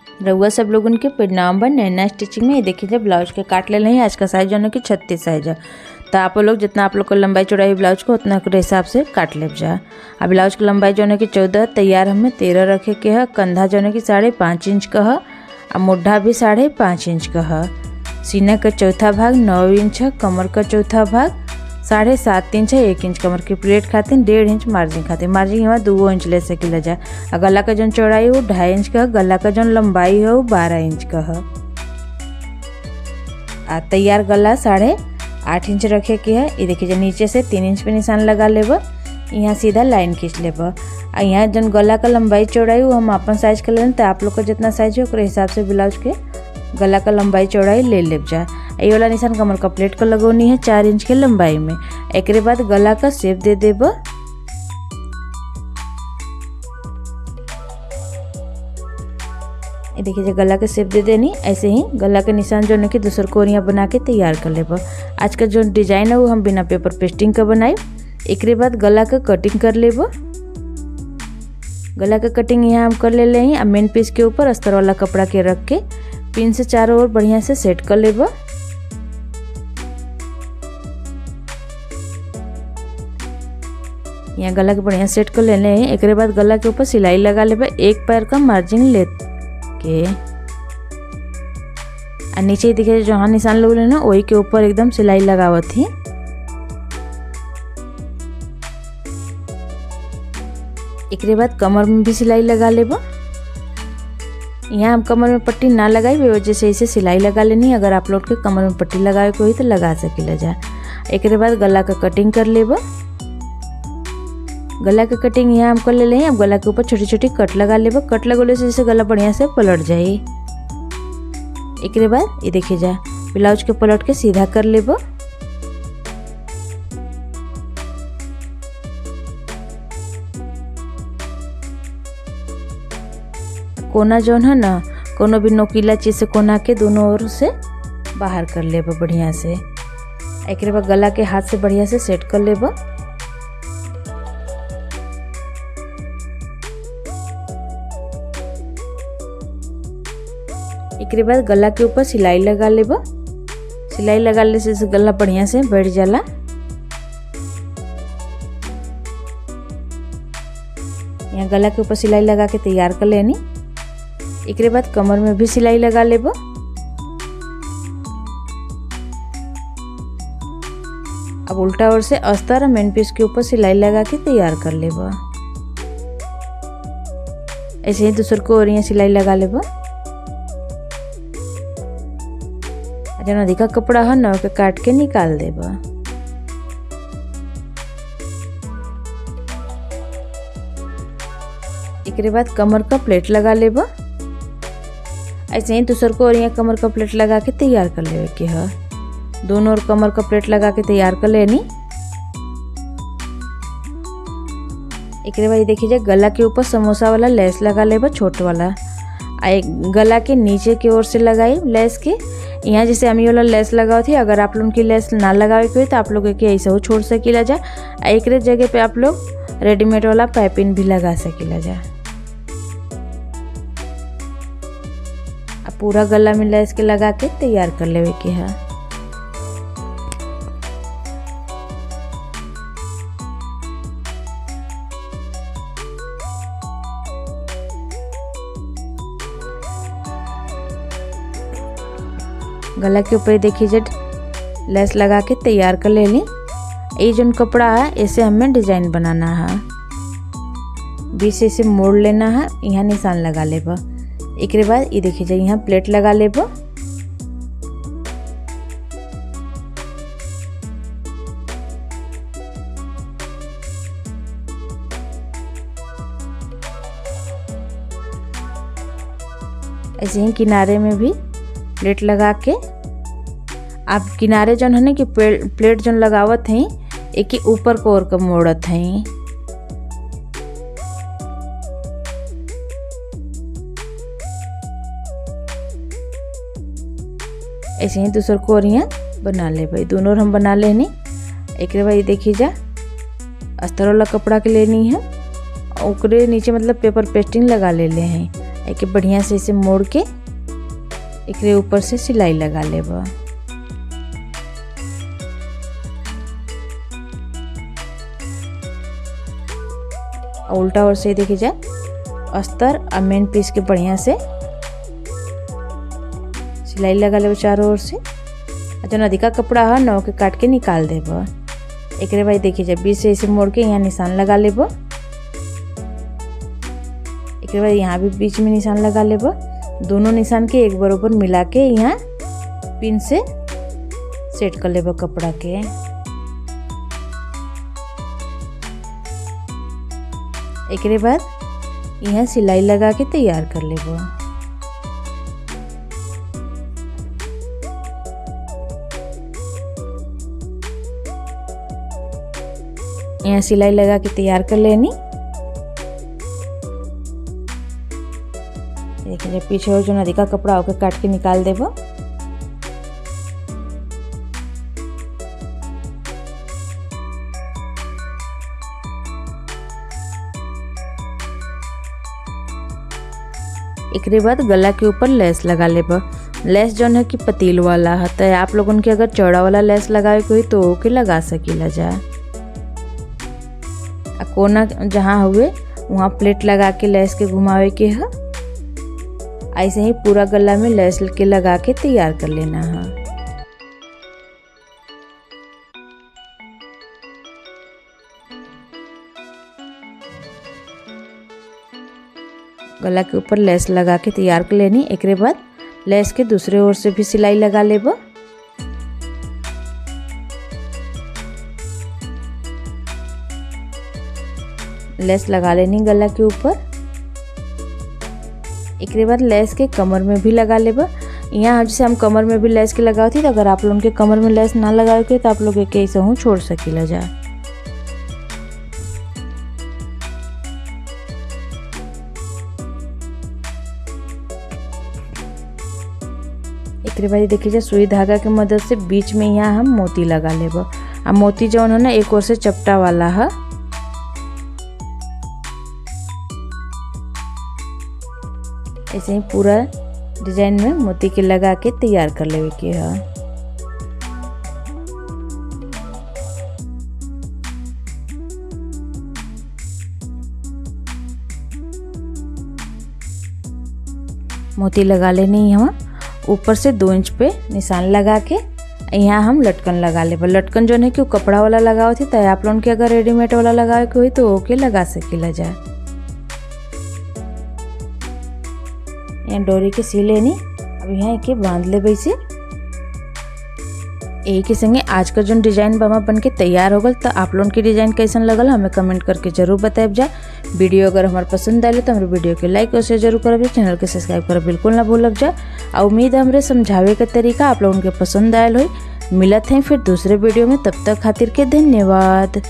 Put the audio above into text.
रउआ सब लोगन के प्रणाम बा। नैना स्टिचिंग में ये देखिए जब ब्लाउज के काट ले हैं। आज का साइज जो है कि 36 साइज है। तो आप लोग जितना आप लोग को लंबाई चौड़ाई ब्लाउज को उतना के हिसाब से काट ले जा। अब ब्लाउज की लंबाई जो है कि 14, तैयार हमें 13 रखे के है। कंधा जो है कि 5.5 इंच का है और मुड्ढा भी 5.5 इंच का है। सीना का चौथा भाग 9 इंच है। कमर का चौथा भाग 7.5 इंच है। 1 इंच कमर की प्लेट खातिर 1.5 इंच मार्जिन खातिर। मार्जिन यहाँ 2 इंच ले सकेला जा। और गला का जौन चौड़ाई हो 2.5 इंच का। गला का जौन लंबाई हो 12 इंच का है। तैयार गला 8.5 इंच रखे के है। ये देखिए नीचे से 3 इंच पे निशान लगा लेबा। यहाँ सीधा लाइन खींच लेबा। और यहाँ जौन गला का लंबाई चौड़ाई वो हम अपन साइज कर लें। तो आप लोग का जितना साइज हो उस हिसाब से ब्लाउज के गला का लंबाई चौड़ाई ले लेब जा। ये वाला निशान कमर का प्लेट का लगौनी है 4 इंच के लंबाई में। एक बाद गला का शेप दे देब। ये देखिए गला का शेप दे देनी। ऐसे ही गला के निशान जो है कि दूसर कोरियाँ बना के तैयार कर लेब। आज का जो डिजाइन है वो हम बिना पेपर पेस्टिंग का बनाए। एक बाद गला का कटिंग कर लेब। गला का कटिंग यहाँ हम कर ले हैं। अब मेन पीस के ऊपर अस्तर वाला कपड़ा के रख के पिन से चारों ओर बढ़िया से सेट कर लेब। यहाँ गला के बढ़िया सेट कर लेने हैं। एक बाद गला के ऊपर सिलाई लगा लेब। एक पैर का मार्जिन ले के और नीचे देखिए जहाँ निशान लोग लेना वही के ऊपर एकदम सिलाई लगावत ही। एक बाद कमर में भी सिलाई लगा लेब। यहाँ हम कमर में पट्टी ना लगाई वे वजह से इसे सिलाई लगा लेनी। अगर आप लोग के कमर में पट्टी लगाए को ही तो लगा सकेला जा। एक बाद गला का कटिंग कर लेब। गला के कटिंग यहाँ हम कर ले हैं। अब गला के ऊपर छोटी छोटी कट लगा लेब। कट लगोले से जैसे गला बढ़िया से पलट जाए। एक बाद ये देखिए जा ब्लाउज के पलट के सीधा कर लेब। कोना जौन है ना कोनो भी नोकीला चीज से कोना के दोनों ओर से बाहर कर लेब बढ़िया से। एक बाद गला के हाथ से बढ़िया से सेट कर लेब। एक बाद गला के ऊपर सिलाई लगा लेब। सिलाई लगा ले से गला बढ़िया से बैठ जाला। यहाँ गला के ऊपर सिलाई लगा के तैयार कर लेनी। एक बाद कमर में भी सिलाई लगा लेब। अब उल्टा ओर से अस्तर और मेन पीस के ऊपर सिलाई लगा के तैयार कर लेब। ऐसे ही दूसर को और यहाँ सिलाई लगा लेब। जौन अधिका कपड़ा है ना ओके काट के निकाल देब। एक बाद कमर का प्लेट लगा लेब। ऐसे ही दूसर को और यहाँ कमर का प्लेट लगा के तैयार कर लेवे के है। दोनों ओर कमर का प्लेट लगा के तैयार कर लेनी। एक बाद ये देखिए गला के ऊपर समोसा वाला लेस लगा लेब छोट वाला। गला के नीचे की ओर से लगाई लेस के। यहाँ जैसे अमी वाला लेस लगाओ थी। अगर आप लोग की लेस ना लगावे के हो तो आप लोग के ऐसा हो छोड़ सकीला जा। एक जगह पे आप लोग रेडीमेड वाला पाइपिंग भी लगा सकीला जा। अब पूरा गला में लेस के लगा के तैयार कर लेवे के है। गला के ऊपर देखिए जब लेस लगा के तैयार कर ले ली। ये जो कपड़ा है ऐसे हमें डिजाइन बनाना है। बीच से इसे मोड़ लेना है। यहाँ निशान लगा लेब। एक बाद ये देखिए जाए यहाँ प्लेट लगा लेब। ऐसे ही किनारे में भी प्लेट लगा के आप किनारे जौन है ना कि प्लेट जौन लगावत हैं एक ही ऊपर को और मोड़त हैं। ऐसे ही दूसर को और यहाँ बना ले भाई। दोनों हम बना लेनी। एक भाई देखिए जा अस्तर वाला कपड़ा के लेनी है। ओकरे नीचे मतलब पेपर पेस्टिंग लगा ले हैं। एक बढ़िया से इसे मोड़ के एकरे ऊपर से सिलाई लगा लेब। उल्टा ओर से देखिए जाए अस्तर और मेन पीस के बढ़िया से सिलाई लगा लेब चारों ओर से। जो अधिका कपड़ा है नौ के काट के निकाल देब। एक भाई देखिए जब बीच से इसे मोड़ के यहाँ निशान लगा लेब। एक बाद यहाँ भी बीच में निशान लगा लेब। दोनों निशान के एक बराबर मिला के यहाँ पिन से सेट कर लेब कपड़ा के। एक बाद यहाँ सिलाई लगा के तैयार कर लेब। यहाँ सिलाई लगा के तैयार कर लेनी। देखिए पीछे और जो अधिका कपड़ा होकर काट के निकाल देब। एक बाद गला के ऊपर लेस लगा लेब। लेस जौन है कि पतील वाला है, तो आप लोगन के अगर चौड़ा वाला लेस लगाए के हुई तो ओके लगा सकीला जा। कोना जहाँ हुए वहाँ प्लेट लगा के लेस के घुमावे के है। ऐसे ही पूरा गला में लेस के लगा के तैयार कर लेना है। गला के ऊपर लेस लगा के तैयार कर लेनी। एक बाद लेस के दूसरे ओर से भी सिलाई लगा लेब। लेस लगा लेनी गला के ऊपर। एक बाद लेस के कमर में भी लगा लेब। यहाँ जैसे हम कमर में भी लेस के लगाओ थी, तो अगर आप लोगों के कमर में लेस ना लगाओ के तो आप लोग एक ऐसे हूँ छोड़ सकीला जा। एक बाद देखिए जा सुई धागा के मदद से बीच में यहाँ हम मोती लगा लेब। आ मोती जो है ना एक ओर से चपटा वाला है। ऐसे ही पूरा डिजाइन में मोती के लगा के तैयार कर लेवे के है। मोती लगा लेनी यहाँ ऊपर से 2 इंच पे निशान लगा के यहाँ हम लटकन लगा लेब। लटकन जो है कि कपड़ा वाला लगाओ थी, तो आप लोगों के अगर रेडीमेड वाला लगाए के हुई तो ओके लगा सकीला जा। यहाँ डोरी के सी लेनी। अब यहाँ के बांध ले वैसे। यही के संगे आज का जो डिजाइन बामा बन के तैयार हो गल। तो आप लोगों की डिजाइन कैसन लगल हमें कमेंट करके जरूर बताएब जा। वीडियो अगर हमारे पसंद आए तो हमारे वीडियो के लाइक और शेयर जरूर करब। चैनल के सब्सक्राइब करब बिल्कुल ना भूलब जा। और उम्मीद है हमरे समझावे का तरीका आप लोगों के पसंद आयल हो। मिलत हैं फिर दूसरे वीडियो में, तब तक खातिर के धन्यवाद।